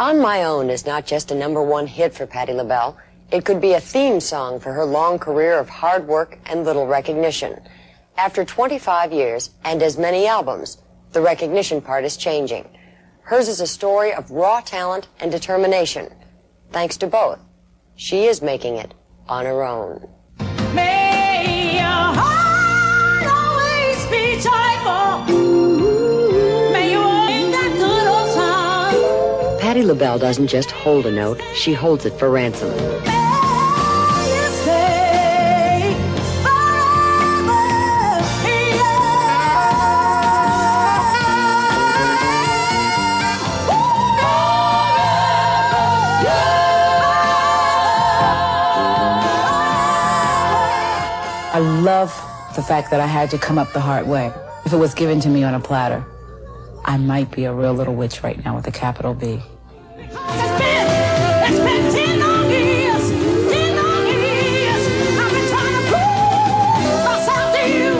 On My Own is not just a #1 hit for Patti LaBelle. It could be a theme song for her long career of hard work and little recognition. After 25 years and as many albums, the recognition part is changing. Hers is a story of raw talent and determination. Thanks to both, she is making it on her own. May your heart always be joyful. May you sing that good old song. Patti LaBelle doesn't just hold a note, she holds it for ransom. May you stay forever I love the fact that I had to come up the hard way. If it was given to me on a platter, I might be a real little witch right now with a capital B. It's been 10 long years, 10 long years. I've been trying to prove myself to you.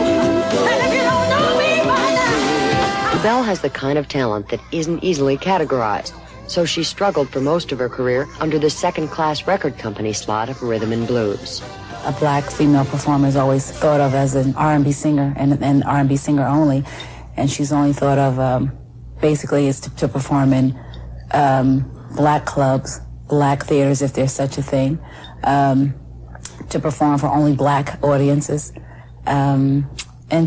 And if you don't know me by now, LaBelle has the kind of talent that isn't easily categorized, so she struggled for most of her career under the second-class record company slot of rhythm and blues. A black female performer is always thought of as an R&B singer and an R&B singer only, and she's only thought of basically is to perform in black clubs, black theaters if there's such a thing, to perform for only black audiences, and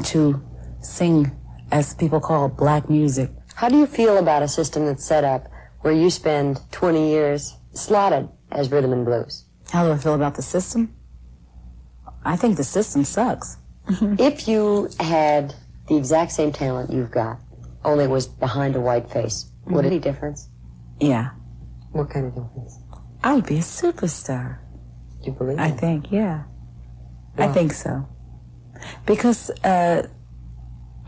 to sing, as people call, black music. How do you feel about a system that's set up where you spend 20 years slotted as rhythm and blues? How do I feel about the system? I think the system sucks. If you had the exact same talent you've got, only it was behind a white face, would it be difference? Yeah. What kind of difference? I would be a superstar. Do you believe I that? think, yeah. Why? I think so. Because I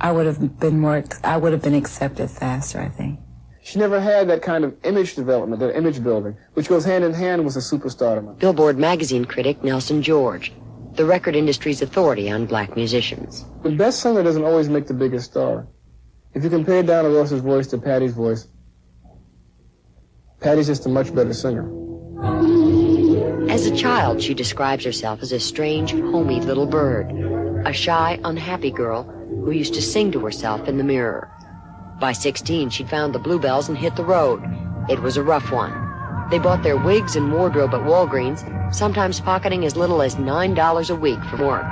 would have been accepted faster, I think. She never had that kind of image development, that image building, which goes hand in hand with a superstardom. Billboard magazine critic Nelson George, the record industry's authority on black musicians. The best singer doesn't always make the biggest star. If you compare Diana Ross's voice to Patti's voice, Patti's just a much better singer. As a child, she describes herself as a strange, homey little bird, a shy, unhappy girl who used to sing to herself in the mirror. By 16, she'd found the Bluebells and hit the road. It was a rough one. They bought their wigs and wardrobe at Walgreens, sometimes pocketing as little as $9 a week from work.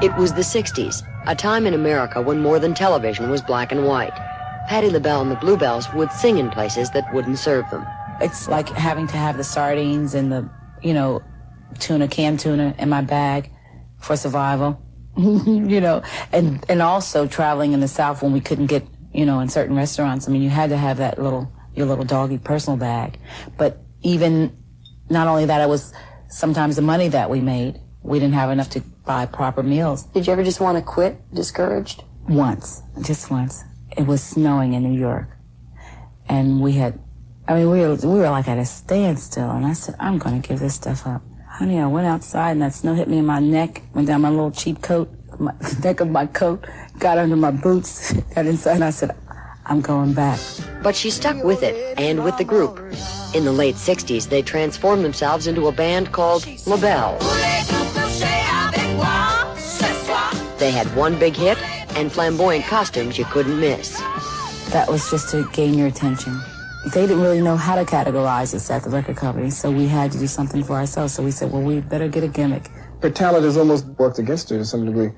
It was the 60s, a time in America when more than television was black and white. Patti LaBelle and the Bluebells would sing in places that wouldn't serve them. It's like having to have the sardines and the, canned tuna in my bag for survival, and also traveling in the South when we couldn't get, in certain restaurants. I mean, you had to have that your little doggy personal bag. But even, not only that, it was sometimes the money that we made. We didn't have enough to buy proper meals. Did you ever just want to quit, discouraged? Just once. It was snowing in New York. And we were like at a standstill. And I said, I'm going to give this stuff up. Honey, I went outside and that snow hit me in my neck, went down my little cheap coat, my neck of my coat, got under my boots, got inside, and I said, I'm going back. But she stuck with it, and with the group. In the late 60s, they transformed themselves into a band called LaBelle. They had one big hit and flamboyant costumes you couldn't miss. That was just to gain your attention. They didn't really know how to categorize us at the record company, so we had to do something for ourselves. So we said, well, we better get a gimmick. Her talent has almost worked against her to some degree,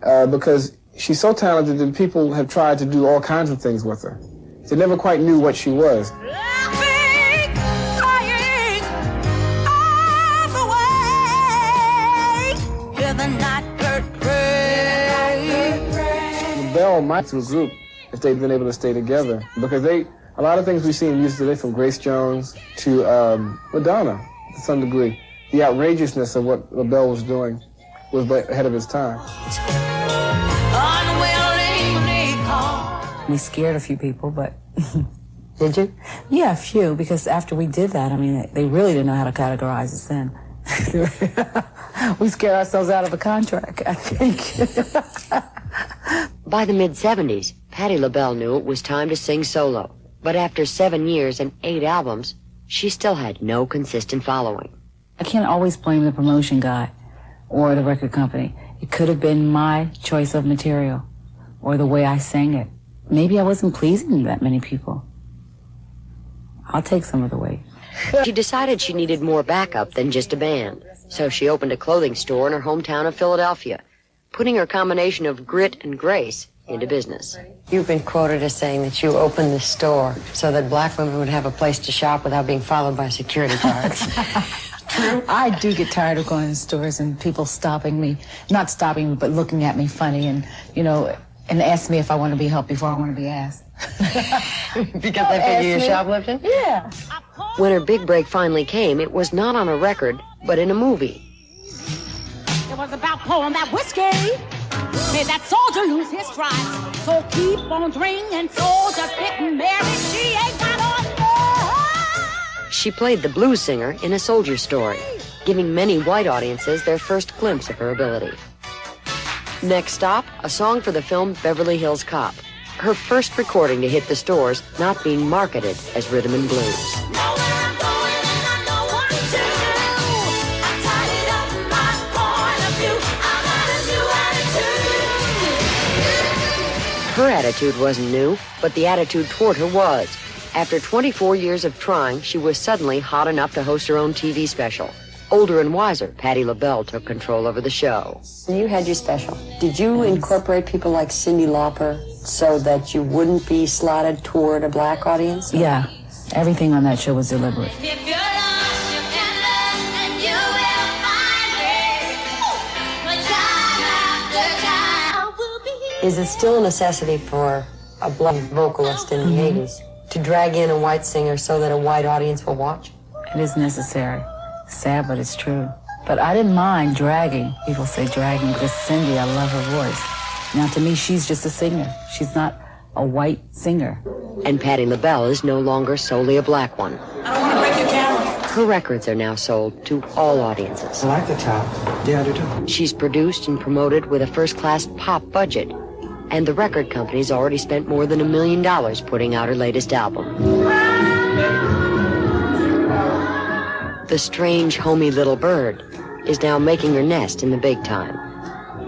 because she's so talented that people have tried to do all kinds of things with her. They never quite knew what she was. laughing, crying, all the way. Hear the nightbird pray. LaBelle might through a group if they'd been able to stay together, because a lot of things we see in music today, from Grace Jones to Madonna, to some degree, the outrageousness of what LaBelle was doing was ahead of its time. We scared a few people, but... Did you? Yeah, a few, because after we did that, I mean, they really didn't know how to categorize us then. We scared ourselves out of a contract, I think. By the mid-70s, Patti LaBelle knew it was time to sing solo. But after 7 years and 8 albums, she still had no consistent following. I can't always blame the promotion guy or the record company. It could have been my choice of material or the way I sang it. Maybe I wasn't pleasing that many people. I'll take some of the weight. She decided she needed more backup than just a band, so she opened a clothing store in her hometown of Philadelphia, putting her combination of grit and grace into business. You've been quoted as saying that you opened the store so that black women would have a place to shop without being followed by security guards. True. I do get tired of going to stores and people stopping me, not stopping me, but looking at me funny and, and ask me if I want to be helped before I want to be asked. Because they figure you're shoplifting? Yeah. When her big break finally came, it was not on a record, but in a movie. It was about pouring that whiskey, made that soldier lose his stride. So keep on drinking, soldier, getting married, she ain't got on love. She played the blues singer in A Soldier Story, giving many white audiences their first glimpse of her ability. Next stop, a song for the film Beverly Hills Cop, her first recording to hit the stores, not being marketed as rhythm and blues. Know where I'm going and I know what to do. I tidied up my point of view. I got a new attitude. Her attitude wasn't new, but the attitude toward her was. After 24 years of trying, she was suddenly hot enough to host her own TV special. Older and wiser, Patti LaBelle took control over the show. You had your special. Did you incorporate people like Cyndi Lauper so that you wouldn't be slotted toward a black audience? Yeah. Everything on that show was deliberate. If you're lost, you can learn and you will find it. But time after time, I will be here. Is it still a necessity for a black vocalist in the 80s to drag in a white singer so that a white audience will watch? It is necessary. Sad, but it's true. But I didn't mind dragging. People say dragging because Cyndi, I love her voice. Now, to me, she's just a singer. She's not a white singer. And Patti LaBelle is no longer solely a black one. I don't want to break your camera. Her records are now sold to all audiences. I like the top. Yeah, I do too. She's produced and promoted with a first-class pop budget. And the record company's already spent more than $1 million putting out her latest album. The strange, homey little bird is now making her nest in the big time.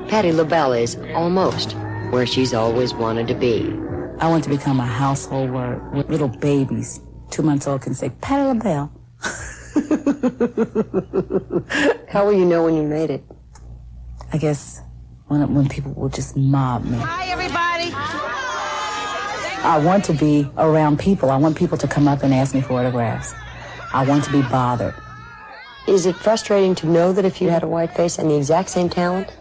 Patti LaBelle is almost where she's always wanted to be. I want to become a household word where little babies, 2 months old, can say, Patti LaBelle. How will you know when you made it? I guess when people will just mob me. Hi, everybody. I want to be around people. I want people to come up and ask me for autographs. I want to be bothered. Is it frustrating to know that if you had a white face and the exact same talent,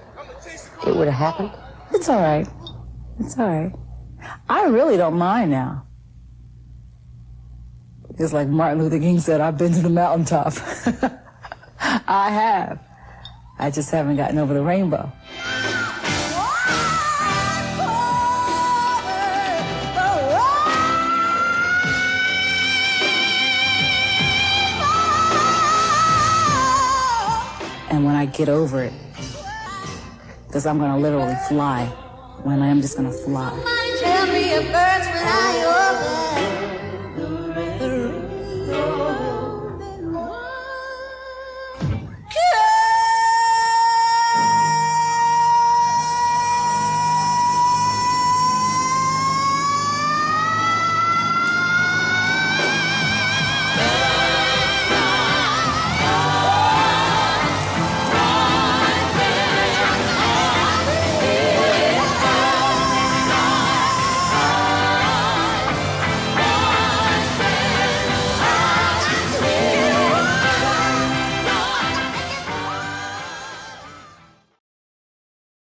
it would have happened? It's all right. It's all right. I really don't mind now. It's like Martin Luther King said, I've been to the mountaintop. I have. I just haven't gotten over the rainbow. And when I get over it, because I'm going to literally fly, when I am just going to fly. Tell me if birds fly